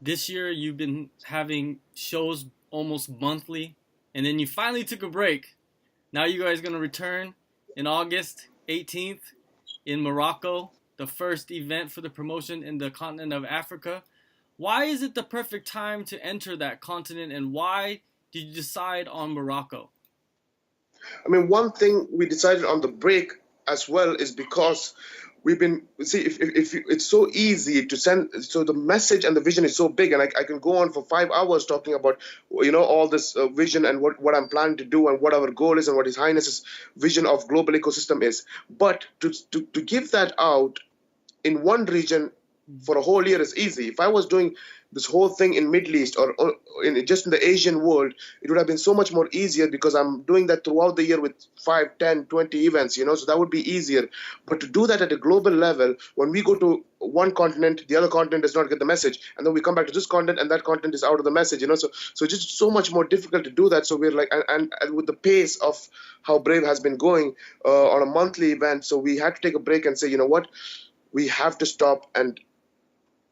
this year you've been having shows almost monthly, and then you finally took a break. Now you guys are gonna return in August 18th in Morocco, the first event for the promotion in the continent of Africa. Why is it the perfect time to enter that continent, and why did you decide on Morocco? I mean, one thing we decided on the break as well is because we've been see if it's so easy to send, so the message and the vision is so big, and I can go on for 5 hours talking about all this vision and what I'm planning to do and what our goal is and what His Highness's vision of global ecosystem is. But to give that out in one region for a whole year is easy. If I was doing this whole thing in Middle East or just in the Asian world, it would have been so much more easier because I'm doing that throughout the year with 5, 10, 20 events, so that would be easier. But to do that at a global level, when we go to one continent, the other continent does not get the message, and then we come back to this continent and that continent is out of the message, so just so much more difficult to do that. So we're like, and with the pace of how Brave has been going on a monthly event, so we had to take a break and say, you know what, we have to stop and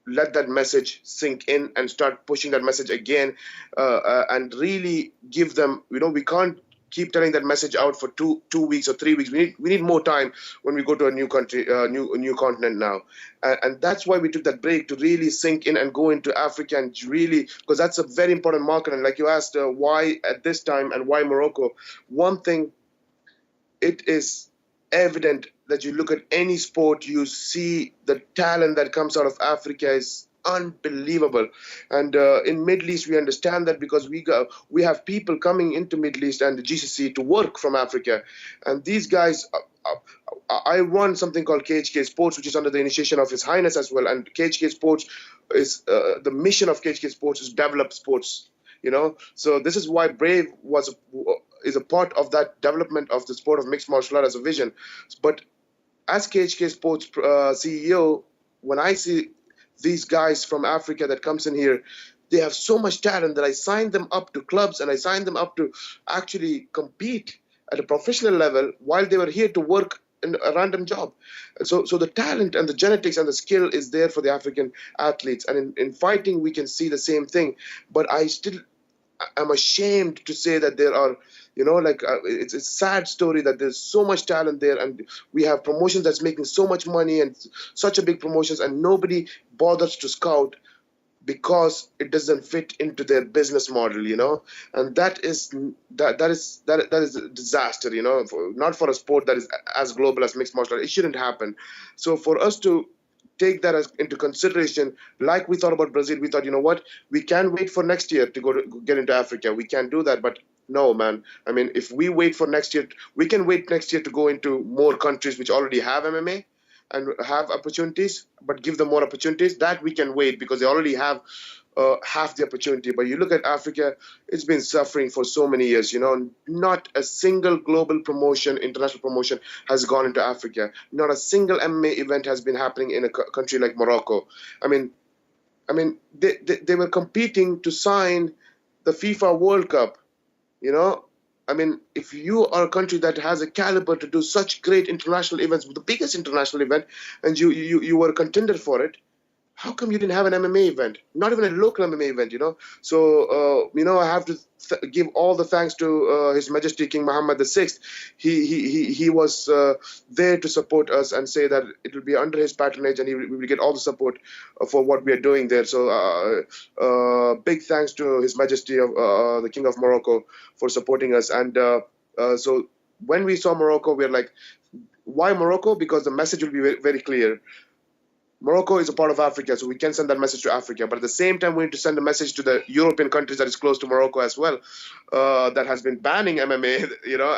let that message sink in and start pushing that message again, and really give them, we can't keep telling that message out for two weeks or 3 weeks. We need more time when we go to a new country, new continent now, and that's why we took that break to really sink in and go into Africa and really, because that's a very important market. And like you asked, why at this time and why Morocco? One thing, it is evident that you look at any sport, you see the talent that comes out of Africa is unbelievable. And in Middle East, we understand that because we have people coming into Middle East and the GCC to work from Africa, and these guys. I run something called KHK Sports, which is under the initiation of His Highness as well. And KHK Sports is the mission of KHK Sports is develop sports. So this is why Brave is a part of that development of the sport of mixed martial art as a vision. But as KHK Sports CEO, when I see these guys from Africa that comes in here, they have so much talent that I sign them up to clubs and I sign them up to actually compete at a professional level while they were here to work in a random job. So the talent and the genetics and the skill is there for the African athletes. And in fighting, we can see the same thing. But I'm ashamed to say that there are, it's a sad story that there's so much talent there, and we have promotions that's making so much money and such a big promotions, and nobody bothers to scout because it doesn't fit into their business model. And that is a disaster, not for a sport that is as global as mixed martial art. It shouldn't happen. So for us to take that into consideration, like we thought about Brazil, we thought, what, we can wait for next year to get into Africa. We can do that, but no, man. I mean, if we wait for next year, we can wait next year to go into more countries which already have MMA and have opportunities, but give them more opportunities. That we can wait because they already have half the opportunity. But you look at Africa, it's been suffering for so many years. Not a single global promotion, international promotion has gone into Africa. Not a single MMA event has been happening in a country like Morocco. I mean, they were competing to sign the FIFA World Cup. I mean, if you are a country that has a caliber to do such great international events, the biggest international event, and you were a contender for it, how come you didn't have an MMA event? Not even a local MMA event, So, I have to give all the thanks to His Majesty King Mohammed VI. He was there to support us and say that it will be under his patronage and we will get all the support for what we are doing there. So, big thanks to His Majesty of the King of Morocco for supporting us. And so when we saw Morocco, we are like, why Morocco? Because the message will be very, very clear. Morocco is a part of Africa, so we can send that message to Africa. But at the same time, we need to send a message to the European countries that is close to Morocco as well, that has been banning MMA,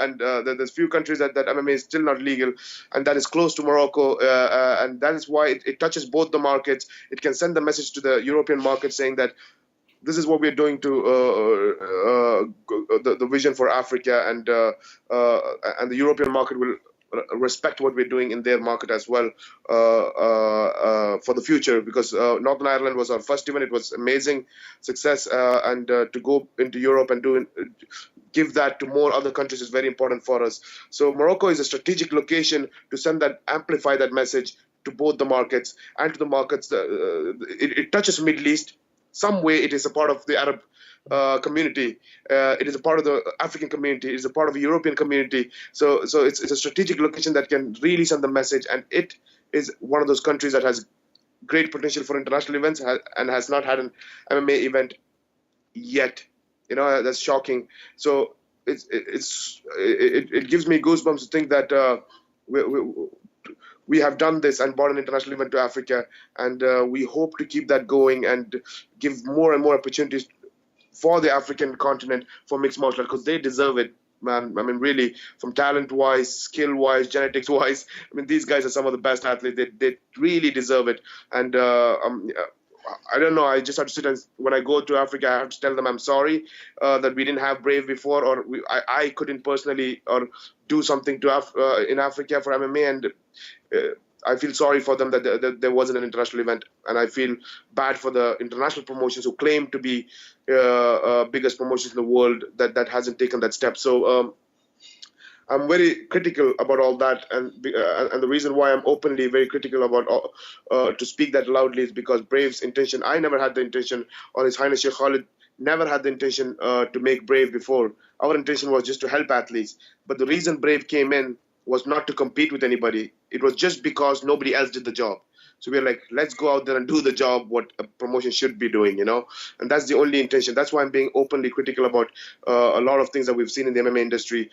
and there's few countries that MMA is still not legal, and that is close to Morocco, and that is why it touches both the markets. It can send the message to the European market saying that this is what we're doing to the vision for Africa, and the European market will respect what we're doing in their market as well for the future, because Northern Ireland was our first event. It was amazing success, and to go into Europe and give that to more other countries is very important for us. So Morocco is a strategic location to amplify that message to both the markets and to the markets. It touches Middle East, some way it is a part of the Arab community. It is a part of the African community. It is a part of the European community. So it's a strategic location that can really send the message, and it is one of those countries that has great potential for international events and has not had an MMA event yet. That's shocking. So it gives me goosebumps to think that we have done this and brought an international event to Africa, and we hope to keep that going and give more and more opportunities for the African continent for mixed martial arts, because they deserve it, man. I mean, really, from talent-wise, skill-wise, genetics-wise, I mean, these guys are some of the best athletes. They really deserve it. And I don't know. I just have to sit and when I go to Africa, I have to tell them I'm sorry that we didn't have Brave before, or I couldn't personally or do something to in Africa for MMA, and I feel sorry for them that there wasn't an international event, and I feel bad for the international promotions who claim to be biggest promotions in the world that hasn't taken that step. So I'm very critical about all that, and the reason why I'm openly very critical about to speak that loudly is because Brave's intention. I never had the intention, or His Highness Sheikh Khalid never had the intention to make Brave before. Our intention was just to help athletes, but the reason Brave came in was not to compete with anybody. It was just because nobody else did the job. So we're like, let's go out there and do the job what a promotion should be doing, and that's the only intention. That's why I'm being openly critical about a lot of things that we've seen in the MMA industry.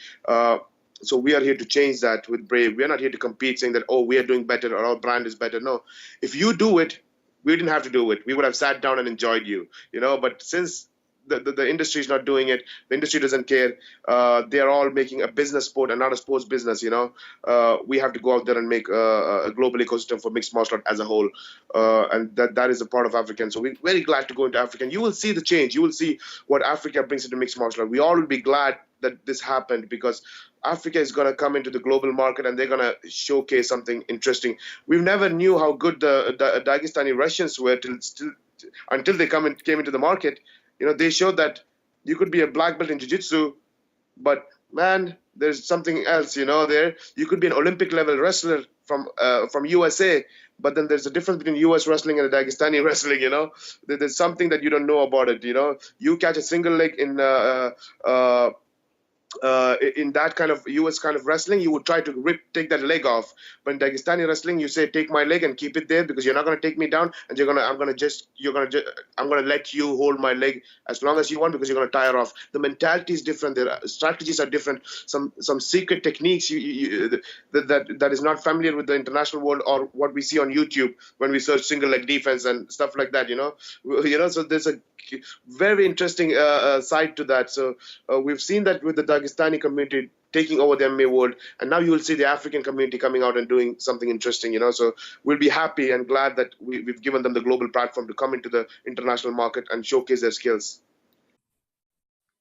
So we are here to change that with Brave. We are not here to compete saying that, oh, we are doing better or our brand is better. No, if you do it, we didn't have to do it. We would have sat down and enjoyed you, but since the industry is not doing it, the industry doesn't care. They are all making a business sport and not a sports business, we have to go out there and make a global ecosystem for mixed martial art as a whole. And that is a part of African. So we're very glad to go into Africa. And you will see the change. You will see what Africa brings into mixed martial art. We all will be glad that this happened, because Africa is going to come into the global market and they're going to showcase something interesting. We never knew how good the Dagestani Russians were until they came into the market. They showed that you could be a black belt in jiu-jitsu, but man, there's something else, there. You could be an Olympic level wrestler from USA, but then there's a difference between US wrestling and Dagestani wrestling, There's something that you don't know about it, You catch a single leg in that kind of US kind of wrestling, you would try to take that leg off. But in Dagestani wrestling, you say, take my leg and keep it there, because you're not going to take me down, and I'm going to let you hold my leg as long as you want, because you're going to tire off. The mentality is different. Their strategies are different. Some secret techniques that is not familiar with the international world, or what we see on YouTube when we search single leg defense and stuff like that, So there's a very interesting side to that. So we've seen that with the Dagestani community taking over the MMA world, and now you will see the African community coming out and doing something interesting, So we'll be happy and glad that we've given them the global platform to come into the international market and showcase their skills.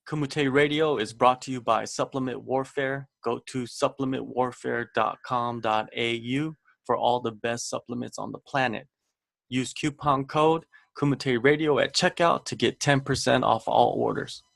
Kumite Radio is brought to you by Supplement Warfare. Go to supplementwarfare.com.au for all the best supplements on the planet. Use coupon code Kumite Radio at checkout to get 10% off all orders.